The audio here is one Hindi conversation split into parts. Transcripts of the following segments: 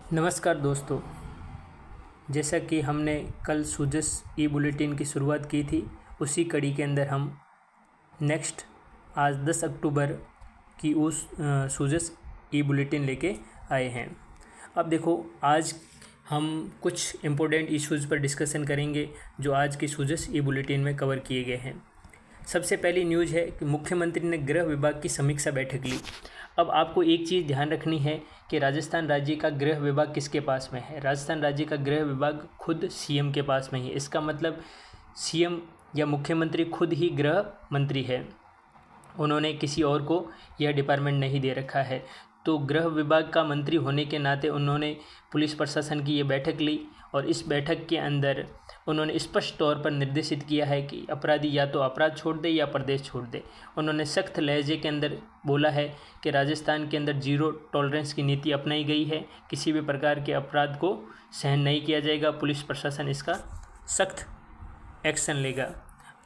नमस्कार दोस्तों। जैसा कि हमने कल सूजस ई बुलेटिन की शुरुआत की थी, उसी कड़ी के अंदर हम नेक्स्ट आज 10 अक्टूबर की उस सूजस ई बुलेटिन लेके आए हैं। अब देखो, आज हम कुछ इम्पोर्टेंट इश्यूज़ पर डिस्कशन करेंगे जो आज की सूजस ई बुलेटिन में कवर किए गए हैं। सबसे पहली न्यूज़ है कि मुख्यमंत्री ने गृह विभाग की समीक्षा बैठक ली। अब आपको एक चीज़ ध्यान रखनी है कि राजस्थान राज्य का गृह विभाग किसके पास में है। राजस्थान राज्य का गृह विभाग खुद सीएम के पास में ही है। इसका मतलब सीएम या मुख्यमंत्री खुद ही गृह मंत्री है, उन्होंने किसी और को यह डिपार्टमेंट नहीं दे रखा है। तो गृह विभाग का मंत्री होने के नाते उन्होंने पुलिस प्रशासन की ये बैठक ली और इस बैठक के अंदर उन्होंने स्पष्ट तौर पर निर्देशित किया है कि अपराधी या तो अपराध छोड़ दे या प्रदेश छोड़ दे। उन्होंने सख्त लहजे के अंदर बोला है कि राजस्थान के अंदर जीरो टॉलरेंस की नीति अपनाई गई है, किसी भी प्रकार के अपराध को सहन नहीं किया जाएगा, पुलिस प्रशासन इसका सख्त एक्शन लेगा।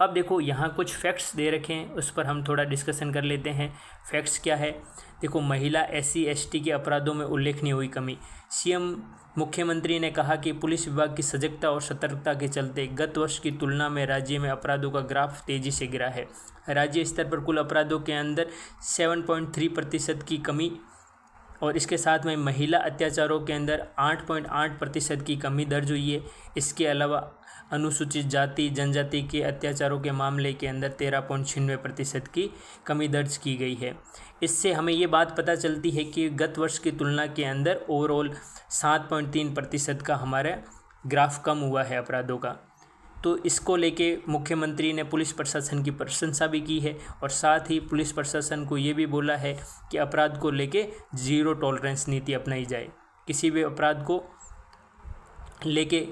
अब देखो, यहाँ कुछ फैक्ट्स दे रखे हैं, उस पर हम थोड़ा डिस्कशन कर लेते हैं। फैक्ट्स क्या है? देखो, महिला SC ST के अपराधों में उल्लेखनीय हुई कमी। सीएम मुख्यमंत्री ने कहा कि पुलिस विभाग की सजगता और सतर्कता के चलते गत वर्ष की तुलना में राज्य में अपराधों का ग्राफ तेजी से गिरा है। राज्य स्तर पर कुल अपराधों के अंदर 7.3% की कमी और इसके साथ में महिला अत्याचारों के अंदर 8.8% की कमी दर्ज हुई है। इसके अलावा अनुसूचित जाति जनजाति के अत्याचारों के मामले के अंदर 13.96% की कमी दर्ज की गई है। इससे हमें ये बात पता चलती है कि गत वर्ष की तुलना के अंदर ओवरऑल 7.3% का हमारा ग्राफ कम हुआ है अपराधों का। तो इसको लेके मुख्यमंत्री ने पुलिस प्रशासन की प्रशंसा भी की है और साथ ही पुलिस प्रशासन को ये भी बोला है कि अपराध को लेके जीरो टॉलरेंस नीति अपनाई जाए। किसी भी अपराध को लेके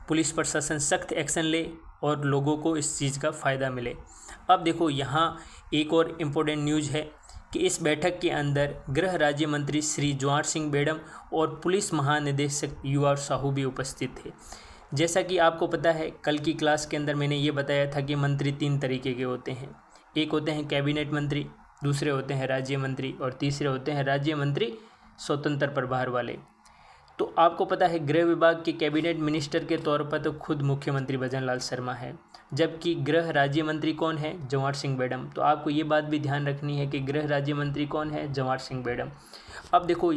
पुलिस प्रशासन सख्त एक्शन ले और लोगों को इस चीज़ का फ़ायदा मिले। अब देखो, यहाँ एक और इम्पोर्टेंट न्यूज़ है कि इस बैठक के अंदर गृह राज्य मंत्री श्री जवाहर सिंह बेड़म और पुलिस महानिदेशक UR साहू भी उपस्थित थे। जैसा कि आपको पता है, कल की क्लास के अंदर मैंने ये बताया था कि मंत्री 3 तरीके के होते हैं। एक होते हैं कैबिनेट मंत्री, दूसरे होते हैं राज्य मंत्री और तीसरे होते हैं राज्य मंत्री स्वतंत्र प्रभार वाले। तो आपको पता है, गृह विभाग के कैबिनेट मिनिस्टर के तौर पर तो खुद मुख्यमंत्री भजनलाल शर्मा है, जबकि गृह राज्य मंत्री कौन है? जवाहर सिंह बेड़म। तो आपको ये बात भी ध्यान रखनी है कि गृह राज्य मंत्री कौन है? जवाहर सिंह बेड़म। अब देखो,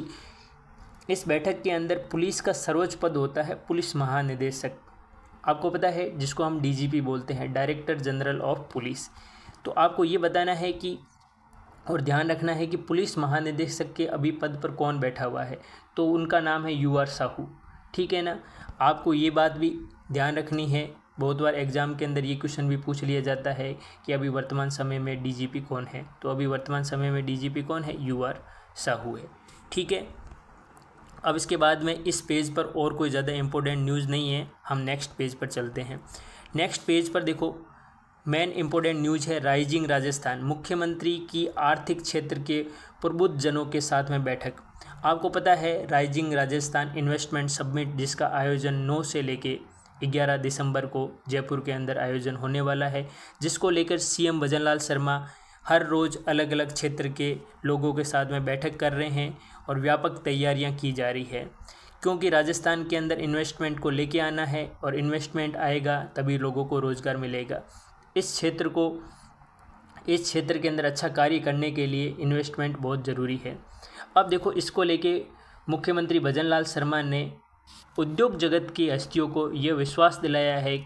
इस बैठक के अंदर पुलिस का सर्वोच्च पद होता है पुलिस महानिदेशक, आपको पता है, जिसको हम DGP बोलते हैं, डायरेक्टर जनरल ऑफ पुलिस। तो आपको ये बताना है कि और ध्यान रखना है कि पुलिस महानिदेशक के अभी पद पर कौन बैठा हुआ है, तो उनका नाम है UR साहू। ठीक है ना? आपको ये बात भी ध्यान रखनी है, बहुत बार एग्ज़ाम के अंदर ये क्वेश्चन भी पूछ लिया जाता है कि अभी वर्तमान समय में DGP कौन है। तो अभी वर्तमान समय में DGP कौन है? UR साहू है। ठीक है। अब इसके बाद में इस पेज पर और कोई ज़्यादा इम्पोर्टेंट न्यूज़ नहीं है, हम नेक्स्ट पेज पर चलते हैं। नेक्स्ट पेज पर देखो, मेन इम्पोर्टेंट न्यूज़ है राइजिंग राजस्थान, मुख्यमंत्री की आर्थिक क्षेत्र के प्रबुद्ध जनों के साथ में बैठक। आपको पता है, राइजिंग राजस्थान इन्वेस्टमेंट समिट, जिसका आयोजन 9 से लेके 11 दिसंबर को जयपुर के अंदर आयोजन होने वाला है, जिसको लेकर CM भजनलाल शर्मा हर रोज़ अलग अलग क्षेत्र के लोगों के साथ में बैठक कर रहे हैं और व्यापक तैयारियां की जा रही है, क्योंकि राजस्थान के अंदर इन्वेस्टमेंट को लेके आना है और इन्वेस्टमेंट आएगा तभी लोगों को रोज़गार मिलेगा। इस क्षेत्र के अंदर अच्छा कार्य करने के लिए इन्वेस्टमेंट बहुत ज़रूरी है। अब देखो, इसको लेके मुख्यमंत्री भजनलाल शर्मा ने उद्योग जगत की हस्तियों को यह विश्वास दिलाया है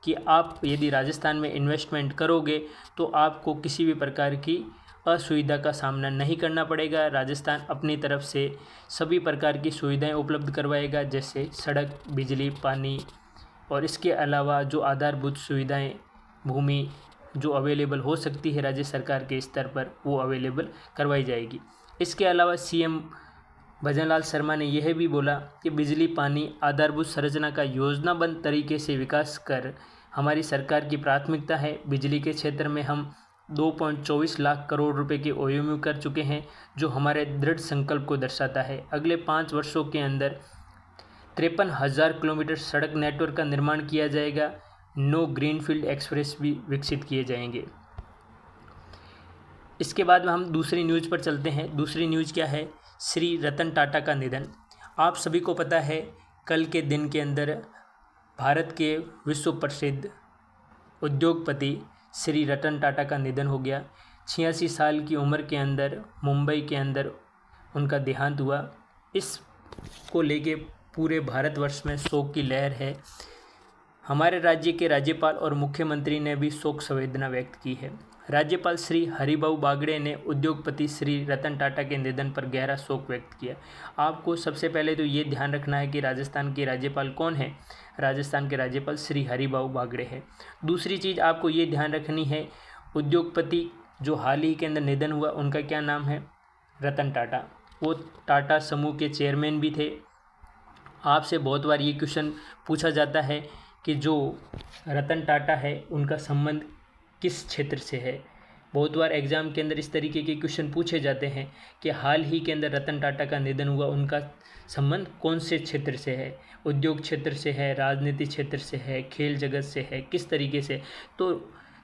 कि आप यदि राजस्थान में इन्वेस्टमेंट करोगे तो आपको किसी भी प्रकार की असुविधा का सामना नहीं करना पड़ेगा। राजस्थान अपनी तरफ से सभी प्रकार की सुविधाएं उपलब्ध करवाएगा, जैसे सड़क, बिजली, पानी और इसके अलावा जो आधारभूत सुविधाएं, भूमि जो अवेलेबल हो सकती है राज्य सरकार के स्तर पर, वो अवेलेबल करवाई जाएगी। इसके अलावा CM भजनलाल शर्मा ने यह भी बोला कि बिजली, पानी, आधारभूत संरचना का योजनाबद्ध तरीके से विकास कर हमारी सरकार की प्राथमिकता है। बिजली के क्षेत्र में हम 2.24 लाख करोड़ रुपए के OMU कर चुके हैं, जो हमारे दृढ़ संकल्प को दर्शाता है। अगले 5 वर्षों के अंदर 53,000 किलोमीटर सड़क नेटवर्क का निर्माण किया जाएगा। 9 ग्रीनफील्ड एक्सप्रेस भी विकसित किए जाएंगे। इसके बाद में हम दूसरी न्यूज़ पर चलते हैं। दूसरी न्यूज़ क्या है? श्री रतन टाटा का निधन। आप सभी को पता है कल के दिन के अंदर भारत के विश्व प्रसिद्ध उद्योगपति श्री रतन टाटा का निधन हो गया। 86 साल की उम्र के अंदर मुंबई के अंदर उनका देहांत हुआ। इसको लेके पूरे भारतवर्ष में शोक की लहर है। हमारे राज्य के राज्यपाल और मुख्यमंत्री ने भी शोक संवेदना व्यक्त की है। राज्यपाल श्री हरिभाऊ बागड़े ने उद्योगपति श्री रतन टाटा के निधन पर गहरा शोक व्यक्त किया। आपको सबसे पहले तो ये ध्यान रखना है कि राजस्थान के राज्यपाल कौन है। राजस्थान के राज्यपाल श्री हरिभाऊ बागड़े हैं। दूसरी चीज़ आपको ये ध्यान रखनी है, उद्योगपति जो हाल ही के अंदर निधन हुआ उनका क्या नाम है, रतन टाटा। वो टाटा समूह के चेयरमैन भी थे। आपसे बहुत बार ये क्वेश्चन पूछा जाता है कि जो रतन टाटा है उनका संबंध किस क्षेत्र से है। बहुत बार एग्ज़ाम के अंदर इस तरीके के क्वेश्चन पूछे जाते हैं कि हाल ही के अंदर रतन टाटा का निधन हुआ, उनका संबंध कौन से क्षेत्र से है, उद्योग क्षेत्र से है, राजनीति क्षेत्र से है, खेल जगत से है, किस तरीके से। तो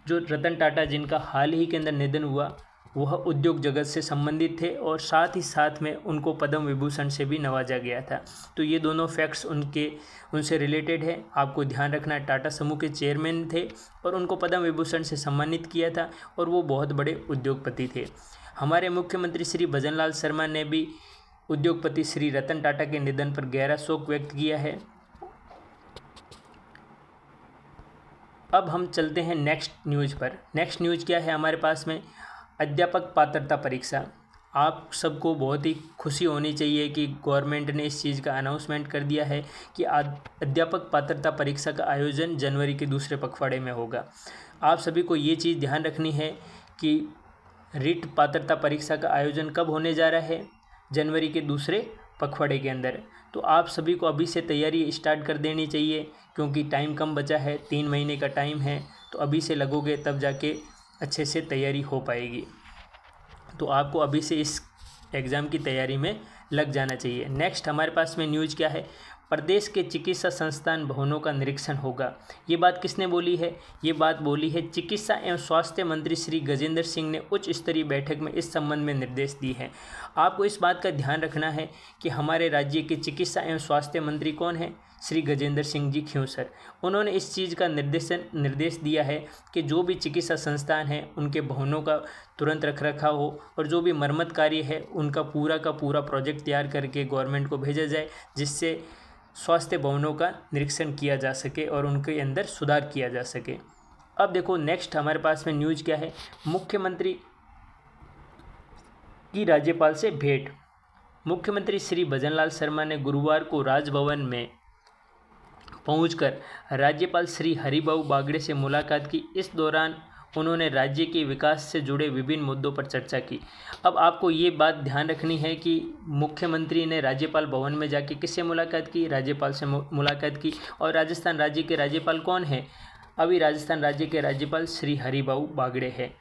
जो रतन टाटा जिनका हाल ही के अंदर निधन हुआ वह उद्योग जगत से संबंधित थे और साथ ही साथ में उनको पद्म विभूषण से भी नवाजा गया था। तो ये दोनों फैक्ट्स उनसे रिलेटेड है, आपको ध्यान रखना है। टाटा समूह के चेयरमैन थे और उनको पद्म विभूषण से सम्मानित किया था और वो बहुत बड़े उद्योगपति थे। हमारे मुख्यमंत्री श्री भजनलाल शर्मा ने भी उद्योगपति श्री रतन टाटा के निधन पर गहरा शोक व्यक्त किया है। अब हम चलते हैं नेक्स्ट न्यूज़ पर। नेक्स्ट न्यूज़ क्या है हमारे पास में, अध्यापक पात्रता परीक्षा। आप सबको बहुत ही खुशी होनी चाहिए कि गवर्नमेंट ने इस चीज़ का अनाउंसमेंट कर दिया है कि अध्यापक पात्रता परीक्षा का आयोजन जनवरी के दूसरे पखवाड़े में होगा। आप सभी को ये चीज़ ध्यान रखनी है कि रिट पात्रता परीक्षा का आयोजन कब होने जा रहा है, जनवरी के दूसरे पखवाड़े के अंदर। तो आप सभी को अभी से तैयारी स्टार्ट कर देनी चाहिए क्योंकि टाइम कम बचा है, 3 महीने का टाइम है। तो अभी से लगोगे तब जाके अच्छे से तैयारी हो पाएगी। तो आपको अभी से इस एग्ज़ाम की तैयारी में लग जाना चाहिए। नेक्स्ट हमारे पास में न्यूज़ क्या है, प्रदेश के चिकित्सा संस्थान भवनों का निरीक्षण होगा। ये बात किसने बोली है, ये बात बोली है चिकित्सा एवं स्वास्थ्य मंत्री श्री गजेंद्र सिंह ने उच्च स्तरीय बैठक में इस संबंध में निर्देश दिए हैं। आपको इस बात का ध्यान रखना है कि हमारे राज्य के चिकित्सा एवं स्वास्थ्य मंत्री कौन है, श्री गजेंद्र सिंह जी खिंवसर। उन्होंने इस चीज़ का निर्देश दिया है कि जो भी चिकित्सा संस्थान है उनके भवनों का तुरंत रखरखाव हो और जो भी मरम्मत कार्य है उनका पूरा का पूरा प्रोजेक्ट तैयार करके गवर्नमेंट को भेजा जाए, जिससे स्वास्थ्य भवनों का निरीक्षण किया जा सके और उनके अंदर सुधार किया जा सके। अब देखो नेक्स्ट हमारे पास में न्यूज़ क्या है, मुख्यमंत्री की राज्यपाल से भेंट। मुख्यमंत्री श्री भजनलाल शर्मा ने गुरुवार को राजभवन में पहुंचकर राज्यपाल श्री हरिभाऊ बागड़े से मुलाकात की। इस दौरान उन्होंने राज्य के विकास से जुड़े विभिन्न मुद्दों पर चर्चा की। अब आपको ये बात ध्यान रखनी है कि मुख्यमंत्री ने राज्यपाल भवन में जाके किससे मुलाकात की, राज्यपाल से मुलाकात की। और राजस्थान राज्य के राज्यपाल कौन है, अभी राजस्थान राज्य के राज्यपाल श्री हरिभाऊ बागड़े हैं।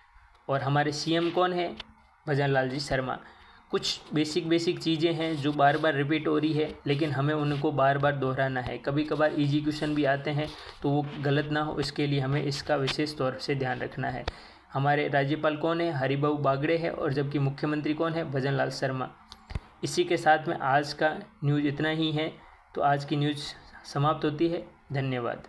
और हमारे सीएम कौन है, भजनलाल जी शर्मा। कुछ बेसिक चीज़ें हैं जो बार बार रिपीट हो रही है, लेकिन हमें उनको बार बार दोहराना है। कभी कभार इजी क्वेश्चन भी आते हैं तो वो गलत ना हो, इसके लिए हमें इसका विशेष तौर से ध्यान रखना है। हमारे राज्यपाल कौन है, हरिभाऊ बागड़े है, और जबकि मुख्यमंत्री कौन है, भजनलाल शर्मा। इसी के साथ में आज का न्यूज़ इतना ही है। तो आज की न्यूज़ समाप्त होती है। धन्यवाद।